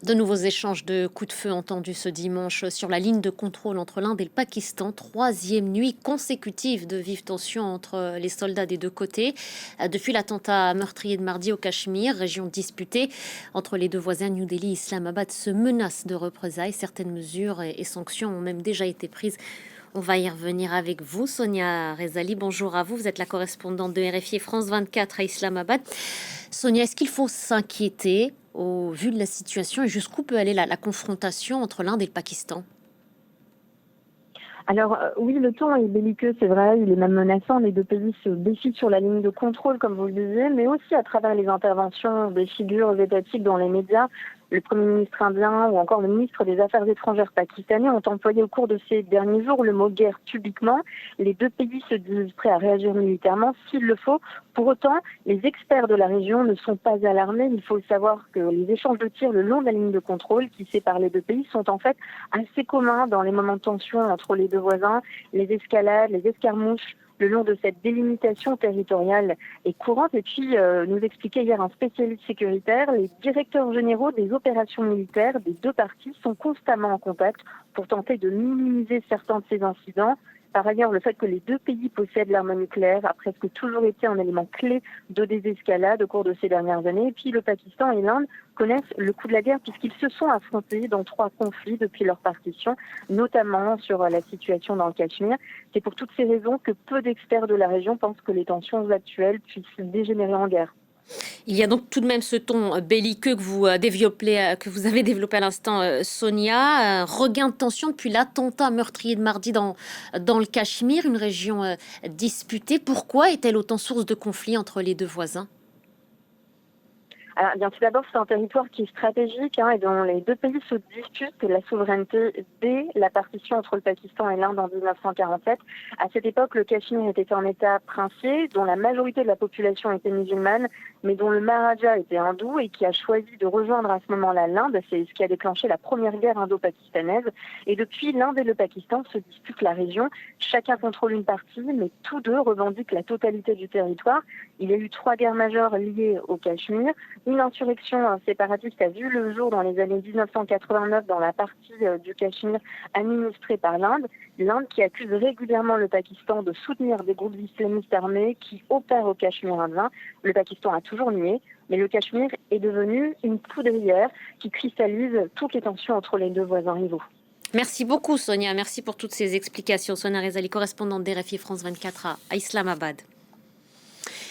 De nouveaux échanges de coups de feu entendus ce dimanche sur la ligne de contrôle entre l'Inde et le Pakistan. Troisième nuit consécutive de vives tensions entre les soldats des deux côtés. Depuis l'attentat meurtrier de mardi au Cachemire, région disputée entre les deux voisins, New Delhi et Islamabad se menacent de représailles. Certaines mesures et sanctions ont même déjà été prises. On va y revenir avec vous, Sonia Rezali. Bonjour à vous. Vous êtes la correspondante de RFI et France 24 à Islamabad. Sonia, est-ce qu'il faut s'inquiéter au vu de la situation et jusqu'où peut aller la confrontation entre l'Inde et le Pakistan? Alors oui, le ton est belliqueux, c'est vrai, il est même menaçant. Les deux pays se défient sur la ligne de contrôle, comme vous le disiez, mais aussi à travers les interventions des figures étatiques dans les médias. Le Premier ministre indien ou encore le ministre des Affaires étrangères pakistanais ont employé au cours de ces derniers jours le mot guerre publiquement. Les deux pays se disent prêts à réagir militairement s'il le faut. Pour autant, les experts de la région ne sont pas alarmés. Il faut savoir que les échanges de tirs le long de la ligne de contrôle qui sépare les deux pays sont en fait assez communs dans les moments de tension entre les deux voisins. Les escalades, les escarmouches le long de cette délimitation territoriale est courante. Et puis, nous expliquait hier un spécialiste sécuritaire, les directeurs généraux des opérations militaires des deux parties sont constamment en contact pour tenter de minimiser certains de ces incidents. Par ailleurs, le fait que les deux pays possèdent l'arme nucléaire a presque toujours été un élément clé de désescalade au cours de ces dernières années. Et puis, le Pakistan et l'Inde connaissent le coup de la guerre puisqu'ils se sont affrontés dans 3 conflits depuis leur partition, notamment sur la situation dans le Cachemire. C'est pour toutes ces raisons que peu d'experts de la région pensent que les tensions actuelles puissent dégénérer en guerre. Il y a donc tout de même ce ton belliqueux que vous avez développé à l'instant, Sonia. Un regain de tension depuis l'attentat meurtrier de mardi dans le Cachemire, une région disputée. Pourquoi est-elle autant source de conflits entre les deux voisins? Alors, bien tout d'abord, c'est un territoire qui est stratégique et dont les deux pays se disputent la souveraineté dès la partition entre le Pakistan et l'Inde en 1947. À cette époque, le Cachemire était un État princier dont la majorité de la population était musulmane, mais dont le Maharaja était hindou et qui a choisi de rejoindre à ce moment-là l'Inde. C'est ce qui a déclenché la première guerre indo-pakistanaise. Et depuis, l'Inde et le Pakistan se disputent la région. Chacun contrôle une partie, mais tous deux revendiquent la totalité du territoire. Il y a eu 3 guerres majeures liées au Cachemire. Une insurrection séparatiste a vu le jour dans les années 1989 dans la partie du Cachemire administrée par l'Inde. L'Inde qui accuse régulièrement le Pakistan de soutenir des groupes islamistes armés qui opèrent au Cachemire indien. Le Pakistan a toujours nié, mais le Cachemire est devenu une poudrière qui cristallise toutes les tensions entre les deux voisins rivaux. Merci beaucoup, Sonia. Merci pour toutes ces explications. Sonia Rezali, correspondante d'RFI France 24 à Islamabad.